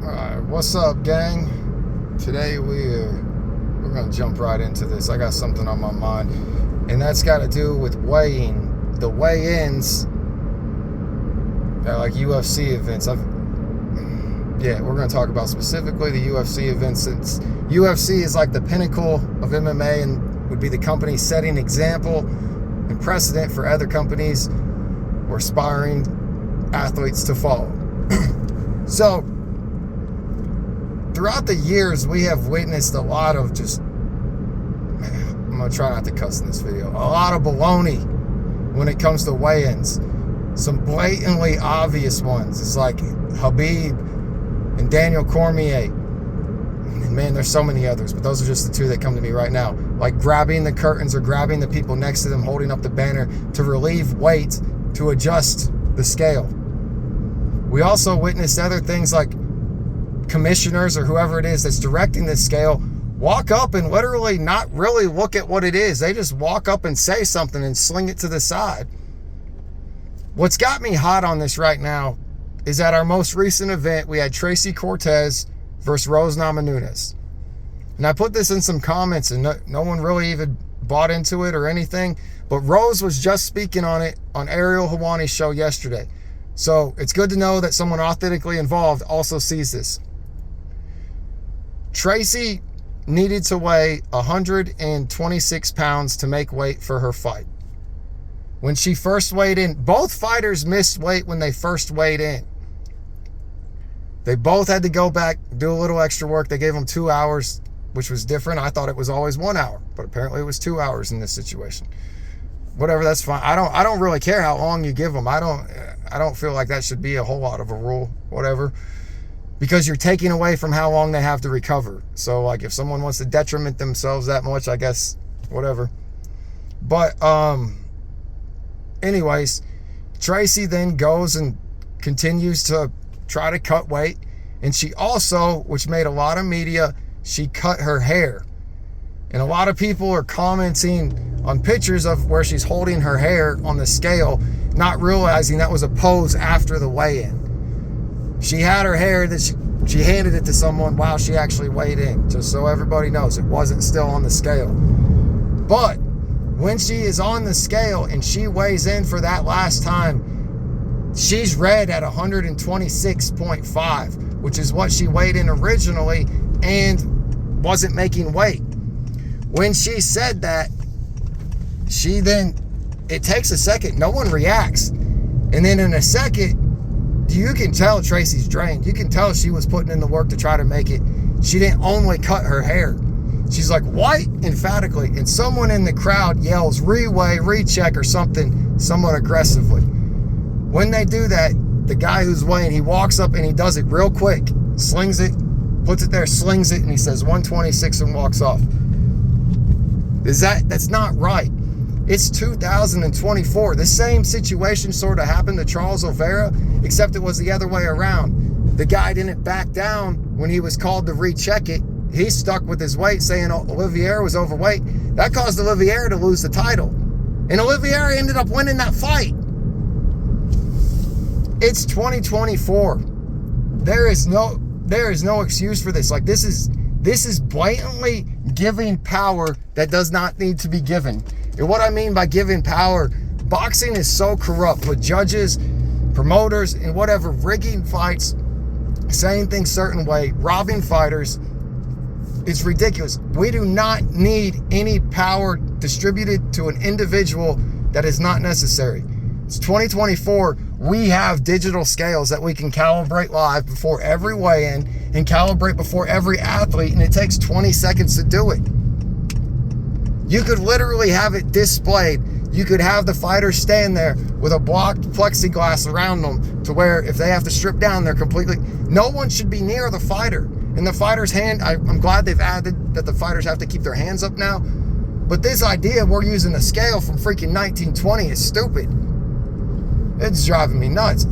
Alright, what's up, gang? Today we're gonna jump right into this. I got something on my mind, and that's got to do with weighing. The weigh-ins at like UFC events. We're gonna talk about specifically the UFC events, since UFC is like the pinnacle of MMA and would be the company setting example and precedent for other companies or aspiring athletes to follow. So throughout the years, we have witnessed a lot of I'm going to try not to cuss in this video, a lot of baloney when it comes to weigh-ins. Some blatantly obvious ones. It's like Khabib and Daniel Cormier. And man, there's so many others, but those are just the two that come to me right now. Like grabbing the curtains or grabbing the people next to them, holding up the banner to relieve weight, to adjust the scale. We also witnessed other things like commissioners or whoever it is that's directing this scale walk up and literally not really look at what it is. They just walk up and say something and sling it to the side. What's got me hot on this right now is at our most recent event, we had Tracy Cortez versus Rose Namajunas. And I put this in some comments and no one really even bought into it or anything, but Rose was just speaking on it on Ariel Helwani's show yesterday. So it's good to know that someone authentically involved also sees this. Tracy needed to weigh 126 pounds to make weight for her fight. When she first weighed in, both fighters missed weight when they first weighed in. They both had to go back, do a little extra work. They gave them 2 hours, which was different. I thought it was always 1 hour, but apparently it was 2 hours in this situation. Whatever, that's fine. I don't really care how long you give them. I don't feel like that should be a whole lot of a rule, whatever, because you're taking away from how long they have to recover. So like if someone wants to detriment themselves that much, I guess, whatever. But anyways, Tracy then goes and continues to try to cut weight. And she also, which made a lot of media, she cut her hair. And a lot of people are commenting on pictures of where she's holding her hair on the scale, not realizing that was a pose after the weigh-in. She had her hair that she handed it to someone while she actually weighed in, just so everybody knows it wasn't still on the scale. But when she is on the scale and she weighs in for that last time, she's read at 126.5, which is what she weighed in originally and wasn't making weight. When she said that, it takes a second, no one reacts. And then in a second, you can tell Tracy's drained. You can tell she was putting in the work to try to make it. She didn't only cut her hair. She's like, "What?" emphatically. And someone in the crowd yells, "Reweigh, recheck," or something somewhat aggressively. When they do that, the guy who's weighing, he walks up and he does it real quick. Slings it, puts it there, slings it, and he says 126 and walks off. That's not right. It's 2024. The same situation sort of happened to Charles Oliveira, except it was the other way around. The guy didn't back down when he was called to recheck it. He stuck with his weight, saying Oliveira was overweight. That caused Oliveira to lose the title. And Oliveira ended up winning that fight. It's 2024. There is no excuse for this. Like this is blatantly giving power that does not need to be given. And what I mean by giving power, boxing is so corrupt with judges, promoters, and whatever, rigging fights, saying things certain way, robbing fighters. It's ridiculous. We do not need any power distributed to an individual that is not necessary. It's 2024. We have digital scales that we can calibrate live before every weigh-in and calibrate before every athlete, and it takes 20 seconds to do it. You could literally have it displayed. You could have the fighters stand there with a blocked plexiglass around them to where if they have to strip down, they're completely... No one should be near the fighter. And the fighter's hand, I'm glad they've added that the fighters have to keep their hands up now. But this idea we're using a scale from freaking 1920 is stupid. It's driving me nuts.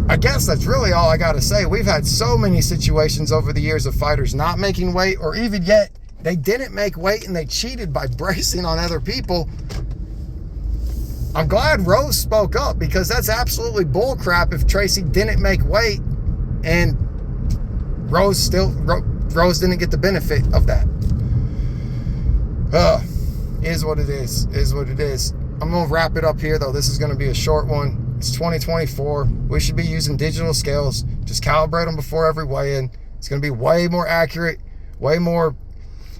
I guess that's really all I got to say. We've had so many situations over the years of fighters not making weight, or even yet they didn't make weight and they cheated by bracing on other people. I'm glad Rose spoke up, because that's absolutely bullcrap if Tracy didn't make weight And Rose didn't get the benefit of that. Is what it is. Is what it is. I'm going to wrap it up here, though. This is going to be a short one. It's 2024. We should be using digital scales. Just calibrate them before every weigh-in. It's going to be way more accurate, way more.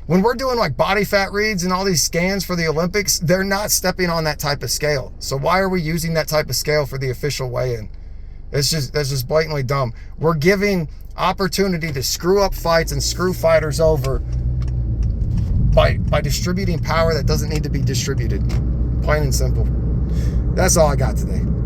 When we're doing like body fat reads and all these scans for the Olympics, they're not stepping on that type of scale. So why are we using that type of scale for the official weigh-in? That's just blatantly dumb. We're giving opportunity to screw up fights and screw fighters over by distributing power that doesn't need to be distributed. Plain and simple. That's all I got today.